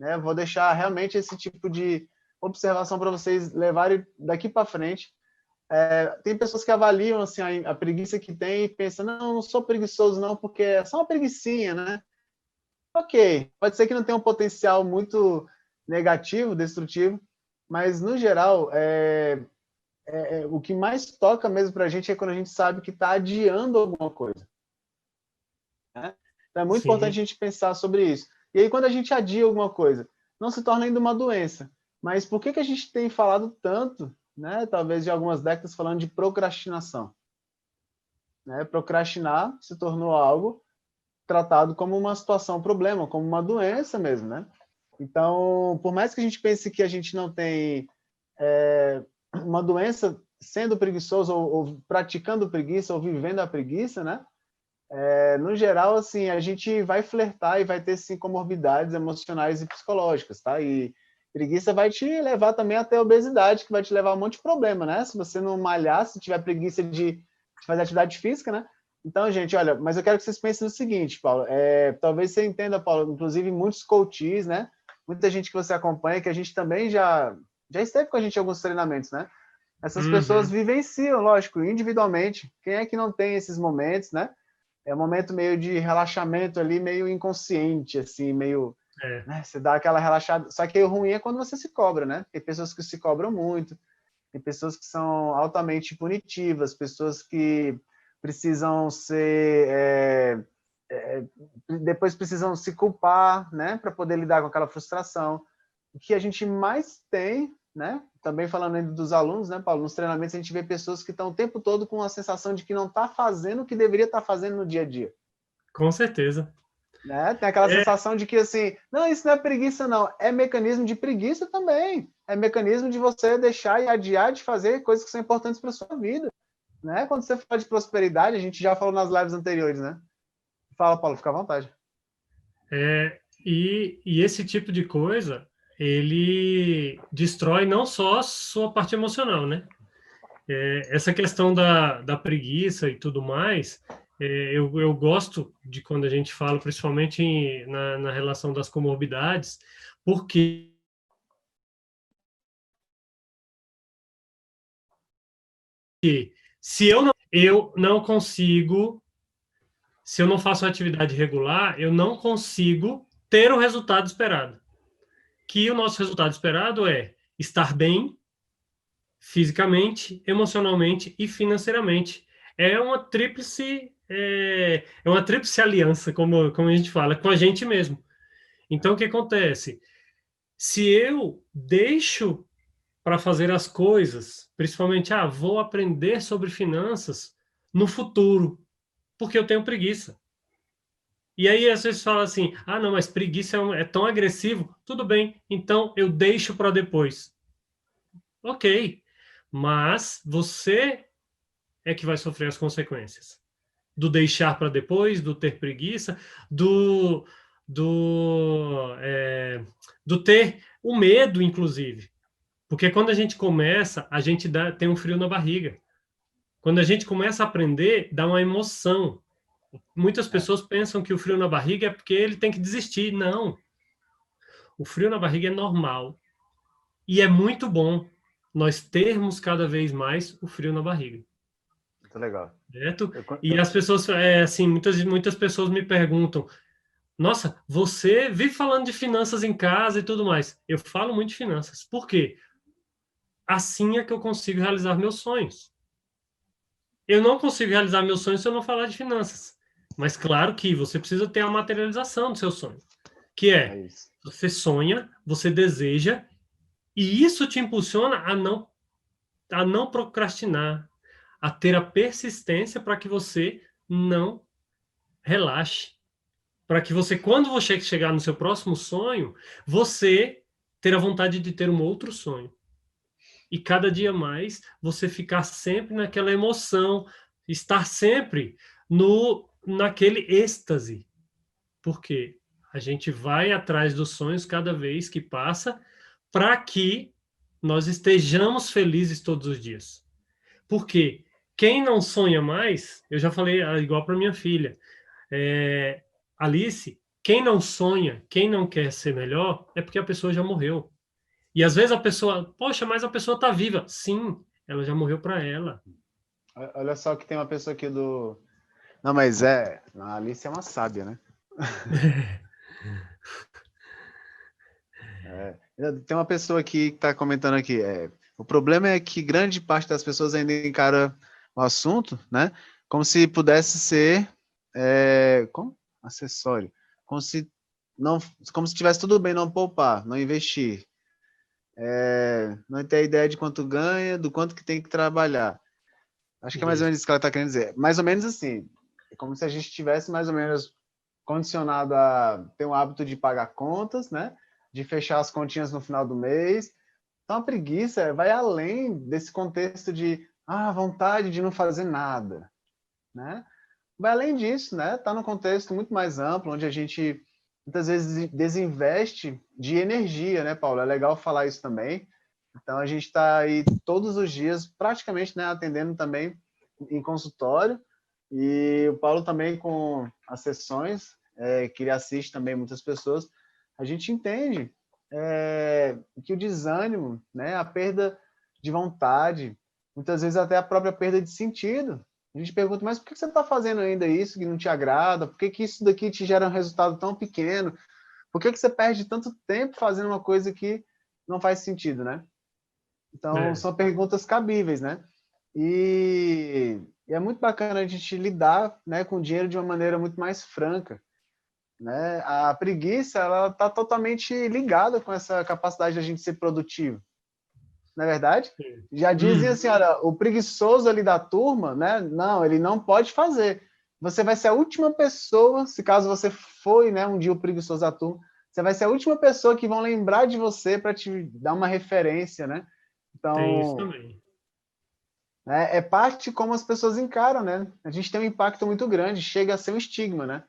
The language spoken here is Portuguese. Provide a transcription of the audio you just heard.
né? Vou deixar realmente esse tipo de observação para vocês levarem daqui para frente. Tem pessoas que avaliam assim, a preguiça que tem e pensam, não sou preguiçoso não, porque é só uma preguicinha, né? Ok, pode ser que não tenha um potencial muito negativo, destrutivo, mas no geral, o que mais toca mesmo para a gente é quando a gente sabe que está adiando alguma coisa, né? Então é muito importante Sim, a gente pensar sobre isso. E aí, quando a gente adia alguma coisa, não se torna ainda uma doença. Mas por que a gente tem falado tanto, né, talvez de algumas décadas, falando de procrastinação? Né? Procrastinar se tornou algo tratado como uma situação, um problema, como uma doença mesmo, né? Então, por mais que a gente pense que a gente não tem uma doença sendo preguiçoso ou praticando preguiça ou vivendo a preguiça, né? No geral, assim, a gente vai flertar e vai ter, sim, comorbidades emocionais e psicológicas, tá? E preguiça vai te levar também até a obesidade, que vai te levar a um monte de problema, né? Se você não malhar, se tiver preguiça de fazer atividade física, né? Então, gente, olha, mas eu quero que vocês pensem no seguinte, Paulo, talvez você entenda, Paulo, inclusive muitos coaches, né? Muita gente que você acompanha, que a gente também já esteve com a gente em alguns treinamentos, né? Essas pessoas uhum, vivenciam, lógico, individualmente. Quem é que não tem esses momentos, né? É um momento meio de relaxamento ali, meio inconsciente, assim, meio, é, né? Você dá aquela relaxada. Só que o ruim é quando você se cobra, né? Tem pessoas que se cobram muito, tem pessoas que são altamente punitivas, pessoas que precisam ser, depois precisam se culpar, né? Para poder lidar com aquela frustração. O que a gente mais tem, né? Também falando ainda dos alunos, né, Paulo? Nos treinamentos a gente vê pessoas que estão o tempo todo com a sensação de que não está fazendo o que deveria estar fazendo no dia a dia. com certeza. Né? Tem aquela É, sensação de que, assim, não, isso não é preguiça, não. É mecanismo de preguiça também. É mecanismo de você deixar e adiar de fazer coisas que são importantes para a sua vida. Né? Quando você fala de prosperidade, a gente já falou nas lives anteriores, né? Fala, Paulo, fica à vontade. e esse tipo de coisa, ele destrói não só a sua parte emocional, né? Essa questão da preguiça e tudo mais, eu gosto de quando a gente fala, principalmente na relação das comorbidades, porque se eu não consigo, se eu não faço uma atividade regular, eu não consigo ter o resultado esperado. Que o nosso resultado esperado é estar bem fisicamente, emocionalmente e financeiramente. É uma tríplice aliança, como a gente fala, com a gente mesmo. Então, o que acontece? Se eu deixo para fazer as coisas, principalmente, vou aprender sobre finanças no futuro, porque eu tenho preguiça. E aí, às vezes, fala assim: não, mas preguiça é tão agressivo. Tudo bem, então eu deixo para depois. Ok, mas você é que vai sofrer as consequências do deixar para depois, do ter preguiça, do, do, é, do ter o medo, inclusive. Porque quando a gente começa, a gente tem um frio na barriga. Quando a gente começa a aprender, dá uma emoção. Muitas É, pessoas pensam que o frio na barriga é porque ele tem que desistir. Não. O frio na barriga é normal. E é muito bom nós termos cada vez mais o frio na barriga. muito legal. Certo? Eu, E eu, as pessoas, assim, muitas pessoas me perguntam: nossa, você vive falando de finanças em casa e tudo mais. Eu falo muito de finanças. Por quê? Assim é que eu consigo realizar meus sonhos. Eu não consigo realizar meus sonhos se eu não falar de finanças. Mas claro que você precisa ter a materialização do seu sonho, que é é isso. você sonha, você deseja, e isso te impulsiona a não procrastinar, a ter a persistência para que você não relaxe, para que você, quando você chegar no seu próximo sonho, você ter a vontade de ter um outro sonho. E cada dia mais você ficar sempre naquela emoção, estar sempre no naquele êxtase. Porque a gente vai atrás dos sonhos cada vez que passa para que nós estejamos felizes todos os dias. Porque quem não sonha mais, eu já falei igual para minha filha, é, Alice, quem não sonha, quem não quer ser melhor, é porque a pessoa já morreu. E às vezes a pessoa, poxa, mas a pessoa está viva. Sim, ela já morreu para ela. Olha só que tem uma pessoa aqui do... Não, mas a Alice é uma sábia, né? Tem uma pessoa aqui que está comentando aqui. O problema é que grande parte das pessoas ainda encara o assunto, né? Como se pudesse ser como? Acessório. Como se não, como se tivesse tudo bem não poupar, não investir. Não ter ideia de quanto ganha, do quanto que tem que trabalhar. Acho que é mais ou Isso. menos isso que ela está querendo dizer. Mais ou menos assim. É como se a gente tivesse mais ou menos condicionado a ter um hábito de pagar contas, né? De fechar as continhas no final do mês. Então, a preguiça vai além desse contexto de vontade de não fazer nada, né? Vai além disso, né? Está num contexto muito mais amplo, onde a gente muitas vezes desinveste de energia, né, Paulo? É legal falar isso também. Então, a gente está aí todos os dias, praticamente, né, atendendo também em consultório, e o Paulo também com as sessões, que ele assiste também muitas pessoas, a gente entende que o desânimo, né, a perda de vontade, muitas vezes até a própria perda de sentido. A gente pergunta, mas por que você está fazendo ainda isso que não te agrada? Por que que isso daqui te gera um resultado tão pequeno? Por que que você perde tanto tempo fazendo uma coisa que não faz sentido, né? Então, É, são perguntas cabíveis, né? E é muito bacana a gente lidar, né, com o dinheiro de uma maneira muito mais franca, né? A preguiça, ela está totalmente ligada com essa capacidade de a gente ser produtivo, não é verdade? sim. Já dizia assim, olha, o preguiçoso ali da turma, né? Não, ele não pode fazer. Você vai ser a última pessoa, se caso você foi, né, um dia o preguiçoso da turma, você vai ser a última pessoa que vão lembrar de você para te dar uma referência, né? Tem isso Então, também. é parte como as pessoas encaram, né? A gente tem um impacto muito grande, chega a ser um estigma, né?